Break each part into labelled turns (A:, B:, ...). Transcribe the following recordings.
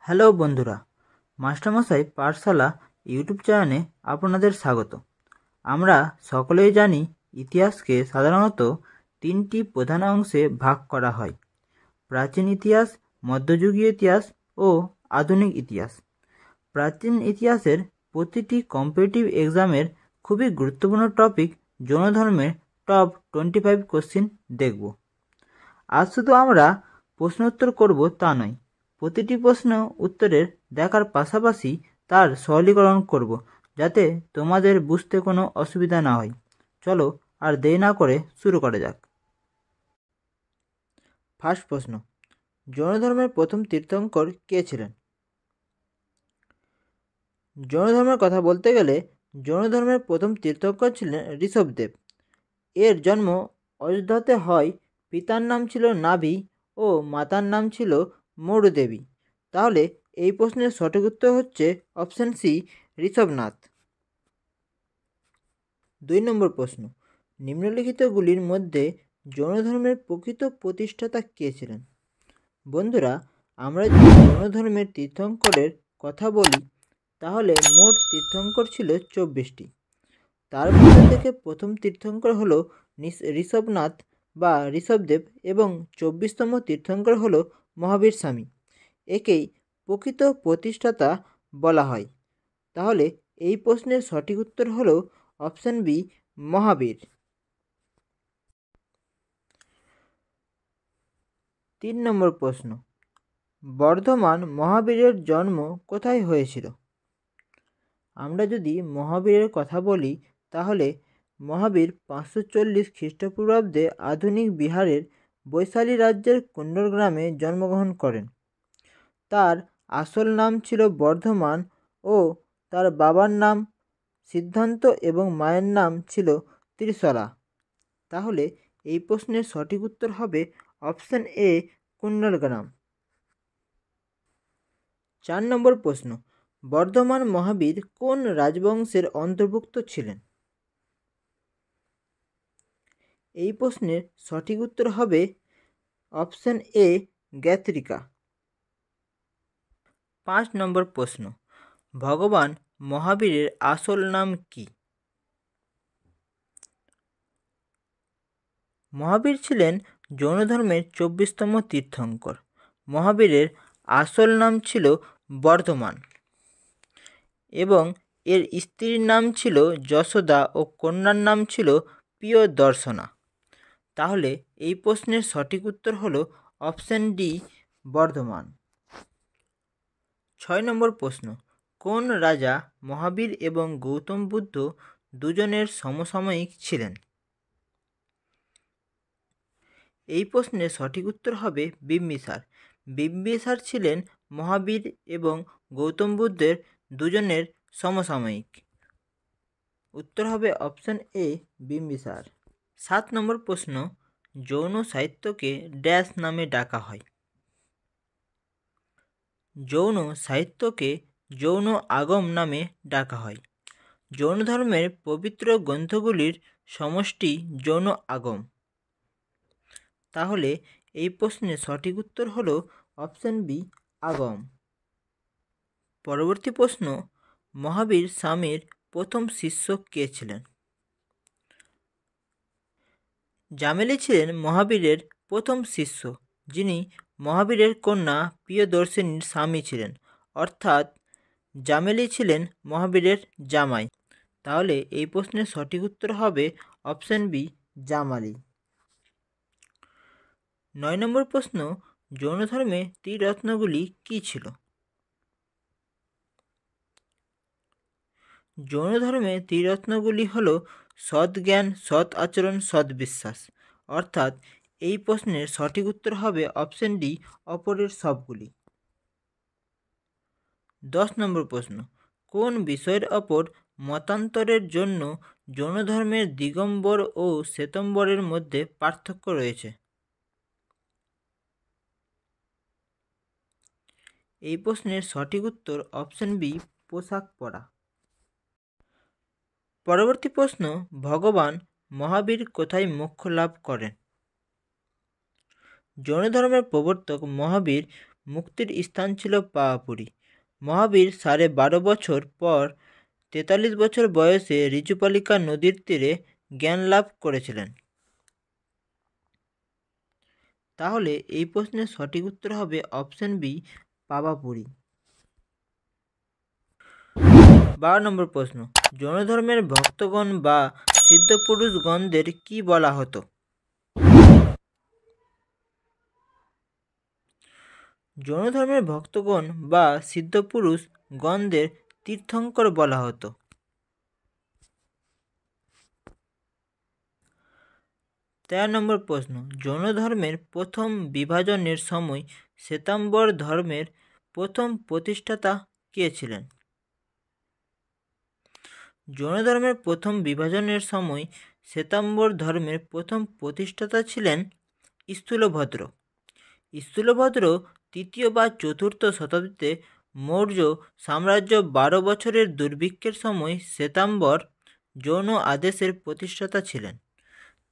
A: Hello বন্ধুরা, মাস্টারমশাই পাঠশালা YouTube চ্যানেলে আপনাদের স্বাগত। আমরা সকলেই জানি ইতিহাসকে সাধারণত তিনটি প্রধান অংশে ভাগ করা হয়: প্রাচীন ইতিহাস, মধ্যযুগীয় ইতিহাস ও আধুনিক ইতিহাস। প্রাচীন ইতিহাসের প্রতিটি কম্পিটিটিভ এক্সামের খুবই গুরুত্বপূর্ণ টপিক জৈন ধর্মের টপ 25 কোশ্চিন দেখব। আজ শুধু আমরা প্রশ্নোত্তর করব তা নয়, প্রতিটি প্রশ্ন উত্তরের দেখার পাশাপাশি তার সরলীকরণ করব, যাতে তোমাদের বুঝতে কোনো অসুবিধা না হয়। চলো আর দেরি না করে শুরু করা যাক। ফার্স্ট প্রশ্ন, জৈন ধর্মের প্রথম তীর্থঙ্কর কে ছিলেন? জৈন ধর্মের কথা বলতে গেলে জৈন ধর্মের প্রথম তীর্থঙ্কর ছিলেন ঋষভদেব। এর জন্ম অযোধ্যাতে হয়। পিতার নাম ছিল নাভি ও মাতার নাম ছিল মৌরদেবী। তাহলে এই প্রশ্নের সঠিক উত্তর হচ্ছে অপশন সি, ঋষভনাথ। 2 নম্বর প্রশ্ন, নিম্নলিখিতগুলির মধ্যে জৈন ধর্মের প্রকৃত প্রতিষ্ঠাতা কে ছিলেন? বন্ধুরা, আমরা যদি জৈন ধর্মের তীর্থঙ্করের কথা বলি তাহলে মোট তীর্থঙ্কর ছিল 24টি। তার মধ্যে থেকে প্রথম তীর্থঙ্কর হলো ঋষভনাথ বা ঋষভদেব এবং 24তম তীর্থঙ্কর হলো মহাবীর স্বামী। একেই প্রকৃত প্রতিষ্ঠাতা বলা হয়। তাহলে এই প্রশ্নের সঠিক উত্তর হলো অপশন বি, মহাবীর। 3 নম্বর প্রশ্ন, বর্ধমান মহাবীরের জন্ম কোথায় হয়েছিল? আমরা যদি মহাবীরের কথা বলি তাহলে মহাবীর 540 খ্রিস্টপূর্বাব্দে আধুনিক বিহারের বৈশালী রাজ্যের কুণ্ডল গ্রামে জন্মগ্রহণ করেন। তার আসল নাম ছিল বর্ধমান ও তার বাবার নাম সিদ্ধান্ত এবং মায়ের নাম ছিল ত্রিশলা। তাহলে এই প্রশ্নের সঠিক উত্তর হবে অপশন এ, কুণ্ডলগ্রাম। 4 নম্বর প্রশ্ন, বর্ধমান মহাবীর কোন রাজবংশের অন্তর্ভুক্ত ছিলেন? এই প্রশ্নের সঠিক উত্তর হবে অপশন এ, জ্ঞাত্রিকা। 5 নম্বর প্রশ্ন, ভগবান মহাবীরের আসল নাম কি? মহাবীর ছিলেন জৈন ধর্মের 24তম তীর্থঙ্কর। মহাবীরের আসল নাম ছিল বর্ধমান এবং এর স্ত্রীর নাম ছিল যশোদা ও কন্যার নাম ছিল প্রিয়দর্শনা। তাহলে এই প্রশ্নের সঠিক উত্তর হলো অপশন ডি, বর্ধমান। 6 নম্বর প্রশ্ন, কোন রাজা মহাবীর এবং গৌতম বুদ্ধ দুজনের সমসাময়িক ছিলেন? এই প্রশ্নের সঠিক উত্তর হবে বিম্বিসার। বিম্বিসার ছিলেন মহাবীর এবং গৌতম বুদ্ধের দুজনের সমসাময়িক। উত্তর হবে অপশন এ, বিম্বিসার। 7 নম্বর প্রশ্ন, জৈন সাহিত্যকে ড্যাশ নামে ডাকা হয়? জৈন সাহিত্যকে জৈন আগম নামে ডাকা হয়। জৈন ধর্মের পবিত্র গ্রন্থগুলির সমষ্টি জৈন আগম। তাহলে এই প্রশ্নের সঠিক উত্তর হলো অপশন বি, আগম। পরবর্তী প্রশ্ন, মহাবীর স্বামীর প্রথম শিষ্য কে ছিলেন? জামেলি ছিলেন মহাবীরের প্রথম শিষ্য, যিনি মহাবীরের কন্যা প্রিয়দর্শিনীর স্বামী ছিলেন, অর্থাৎ জামেলি ছিলেন মহাবীরের জামাই। তাহলে এই প্রশ্নের সঠিক উত্তর হবে অপশন বি, জামালি। 9 নম্বর প্রশ্ন, জৈন ধর্মে ত্রিরত্নগুলি কী ছিল? জৈন ধর্মে ত্রিরত্নগুলি হল সৎ জ্ঞান, সৎ আচরণ, সৎ বিশ্বাস। অর্থাৎ এই প্রশ্নের সঠিক উত্তর হবে অপশন ডি, অপরের সবগুলি। 10 নম্বর প্রশ্ন, কোন বিষয়ের ওপর মতান্তরের জন্য জৈন ধর্মের দিগম্বর ও শ্বেতম্বরের মধ্যে পার্থক্য রয়েছে? এই প্রশ্নের সঠিক উত্তর অপশন বি, পোশাক পরা। পরবর্তী প্রশ্ন, ভগবান মহাবীর কোথায় মোক্ষ লাভ করেন? জৈন ধর্মের প্রবর্তক মহাবীর মুক্তির স্থান ছিল পাওয়াপুরী। মহাবীর 12.5 বছর পর 43 বছর বয়সে ঋজুপালিকা নদীর তীরে জ্ঞান লাভ করেছিলেন। তাহলে এই প্রশ্নের সঠিক উত্তর হবে অপশন বি, পাওয়াপুরী। 12 নম্বর প্রশ্ন, জৈন ধর্মের ভক্তগণ বা সিদ্ধপুরুষগণদের কি বলা হতো? জৈন ধর্মের ভক্তগণ বা সিদ্ধপুরুষ গণদের তীর্থঙ্কর বলা হতো। 13 নম্বর প্রশ্ন, জৈন ধর্মের প্রথম বিভাজনের সময় শ্বেতাম্বর ধর্মের প্রথম প্রতিষ্ঠাতা কে ছিলেন? জৈন ধর্মের প্রথম বিভাজনের সময় শ্বেতাম্বর ধর্মের প্রথম প্রতিষ্ঠাতা ছিলেন স্থূলভদ্র। স্থূলভদ্র 3য় বা 4র্থ শতাব্দীতে মৌর্য সাম্রাজ্য 12 বছরের দুর্ভিক্ষের সময় শ্বেতাম্বর জৈন আদেশের প্রতিষ্ঠাতা ছিলেন।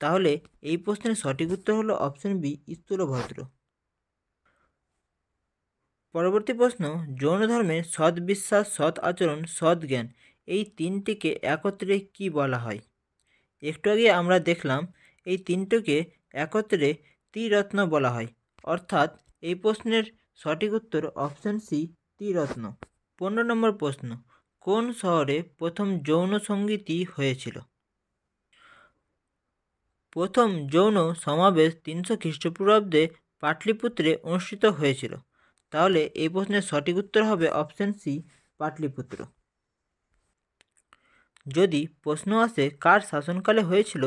A: তাহলে এই প্রশ্নের সঠিক উত্তর হলো অপশন বি, স্থূলভদ্র। পরবর্তী প্রশ্ন, জৈন ধর্মের সৎ বিশ্বাস, সৎ আচরণ, সৎ জ্ঞান এই তিনটিকে একত্রে কি বলা হয়? একটু আগে আমরা দেখলাম এই তিনটিকে একত্রে ত্রিরত্ন বলা হয়, অর্থাৎ এই প্রশ্নের সঠিক উত্তর অপশন সি, ত্রিরত্ন। 15 নম্বর প্রশ্ন, কোন শহরে প্রথম যৌন সঙ্গীতই হয়েছিল? প্রথম যৌন সমাবেশ 300 খ্রিস্টপূর্বাব্দে পাটলিপুত্রে অনুষ্ঠিত হয়েছিল। তাহলে এই প্রশ্নের সঠিক উত্তর হবে অপশন সি, পাটলিপুত্র। যদি প্রশ্ন আসে কার শাসনকালে হয়েছিল,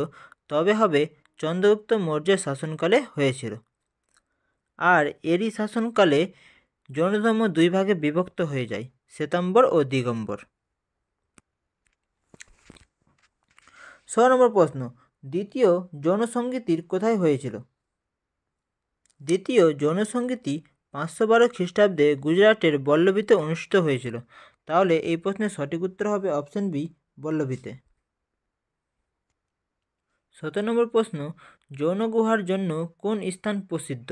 A: তবে হবে চন্দ্রগুপ্ত মৌর্যের শাসনকালে হয়েছিল। আর এরই শাসনকালে জৈন ধর্ম 2 ভাগে বিভক্ত হয়ে যায়, শ্বেতাম্বর ও দিগম্বর। 16 নম্বর প্রশ্ন, দ্বিতীয় যৌন সঙ্গীতির কোথায় হয়েছিল? দ্বিতীয় যৌন সঙ্গীতি 512 খ্রিস্টাব্দে গুজরাটের বল্লভীতে অনুষ্ঠিত হয়েছিল। তাহলে এই প্রশ্নের সঠিক উত্তর হবে অপশন বি, বল্লভীতে। 17 নম্বর প্রশ্ন, যৌন গুহার জন্য কোন স্থান প্রসিদ্ধ?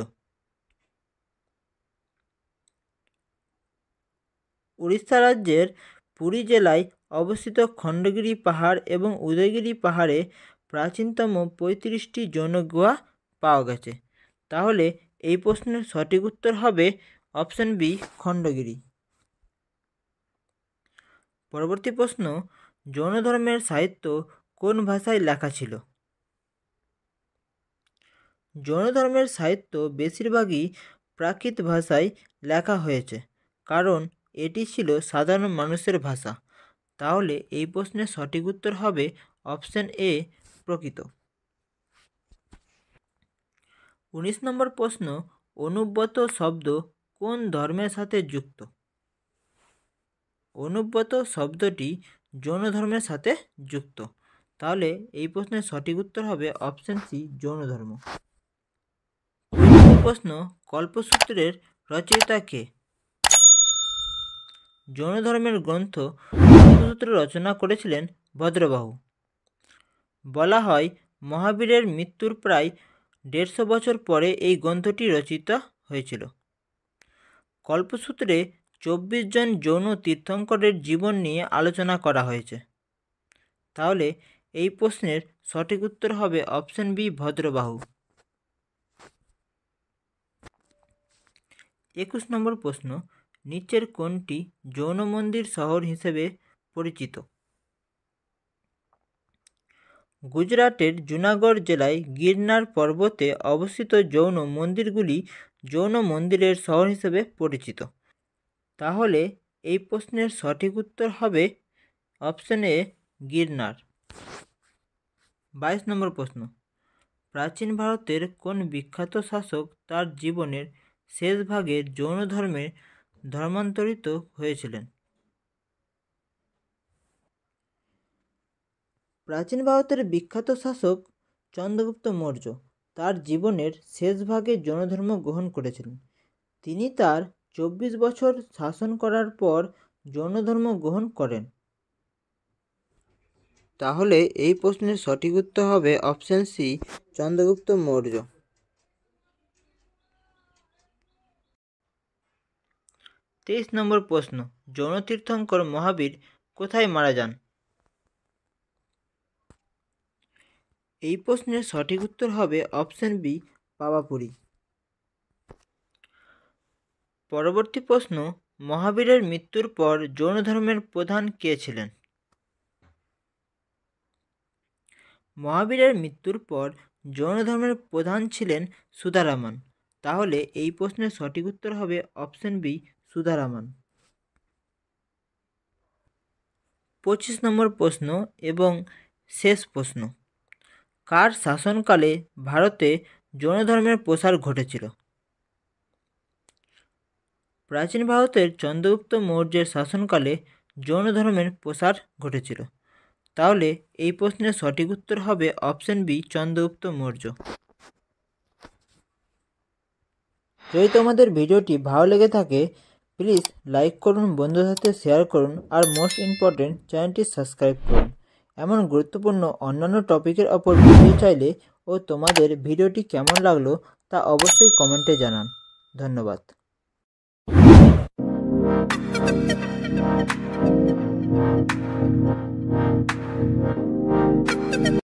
A: উড়িষ্যা রাজ্যের পুরী জেলায় অবস্থিত খণ্ডগিরি পাহাড় এবং উদয়গিরি পাহাড়ে প্রাচীনতম 35টি যৌন গুহা পাওয়া গেছে। তাহলে এই প্রশ্নের সঠিক উত্তর হবে অপশন বি, খণ্ডগিরি। পরবর্তী প্রশ্ন, জৈন ধর্মের সাহিত্য কোন ভাষায় লেখা ছিল? জৈন ধর্মের সাহিত্য বেশিরভাগই প্রাকৃত ভাষায় লেখা হয়েছে, কারণ এটি ছিল সাধারণ মানুষের ভাষা। তাহলে এই প্রশ্নের সঠিক উত্তর হবে অপশন এ, প্রকৃত। 19 নম্বর প্রশ্ন, অনুব্রত শব্দ কোন ধর্মের সাথে যুক্ত? অনুব্রত শব্দটি জৈন ধর্মের সাথে যুক্ত। তাহলে এই প্রশ্নের সঠিক উত্তর হবে অপশন সি, জৈন ধর্ম। প্রশ্ন, কল্পসূত্রের রচয়িতা কে? জৈন ধর্মের গ্রন্থ কল্পসূত্র রচনা করেছিলেন ভদ্রবাহু। বলা হয় মহাবীরের মৃত্যুর প্রায় 150 বছর পরে এই গ্রন্থটি রচিত হয়েছিল। কল্পসূত্রে 24 জন যৌন তীর্থঙ্করের জীবন নিয়ে আলোচনা করা হয়েছে। তাহলে এই প্রশ্নের সঠিক উত্তর হবে অপশন বি, ভদ্রবাহু। 21 নম্বর প্রশ্ন, নিচের কোনটি যৌন মন্দির শহর হিসেবে পরিচিত? গুজরাটের জুনাগড় জেলায় গিরনার পর্বতে অবস্থিত যৌন মন্দিরগুলি যৌন মন্দিরের শহর হিসেবে পরিচিত। তাহলে এই প্রশ্নের সঠিক উত্তর হবে অপশন এ, গিরনার। 22 নম্বর প্রশ্ন, প্রাচীন ভারতের কোন বিখ্যাত শাসক তার জীবনের শেষ ভাগে যৌন ধর্মে ধর্মান্তরিত হয়েছিলেন? প্রাচীন ভারতের বিখ্যাত শাসক চন্দ্রগুপ্ত মৌর্য তার জীবনের শেষ ভাগে যৌন ধর্ম গ্রহণ করেছিলেন। তিনি তার 24 বছর শাসন করার পর যৌন ধর্ম গ্রহণ করেন। তাহলে এই প্রশ্নের সঠিক উত্তর হবে অপশন সি, চন্দ্রগুপ্ত মৌর্য। 23 নম্বর প্রশ্ন, যৌন তীর্থঙ্কর মহাবীর কোথায় মারা যান? এই প্রশ্নের সঠিক উত্তর হবে অপশন বি, পাওয়াপুরী। পরবর্তী প্রশ্ন, মহাবীরের মৃত্যুর পর জৈন ধর্মের প্রধান কে ছিলেন? মহাবীরের মৃত্যুর পর জৈন ধর্মের প্রধান ছিলেন সুধারামান। তাহলে এই প্রশ্নের সঠিক উত্তর হবে অপশন বি, সুধারামান। 25 নম্বর প্রশ্ন এবং শেষ প্রশ্ন, কার শাসনকালে ভারতে জৈন ধর্মের প্রসার ঘটেছিল? প্রাচীন ভারতের চন্দ্রগুপ্ত মৌর্যের শাসনকালে জৈন ধর্মের প্রসার ঘটেছিল। তাহলে এই প্রশ্নের সঠিক উত্তর হবে অপশন বি, চন্দ্রগুপ্ত মৌর্য। যদি তোমাদের ভিডিওটি ভালো লেগে থাকে প্লিজ লাইক করুন, বন্ধুদের সাথে শেয়ার করুন, আর মোস্ট ইম্পর্টেন্ট চ্যানেলটি সাবস্ক্রাইব করুন। এমন গুরুত্বপূর্ণ অন্যান্য টপিকের ওপর ভিডিও চাইলে ও তোমাদের ভিডিওটি কেমন লাগলো তা অবশ্যই কমেন্টে জানান। ধন্যবাদ।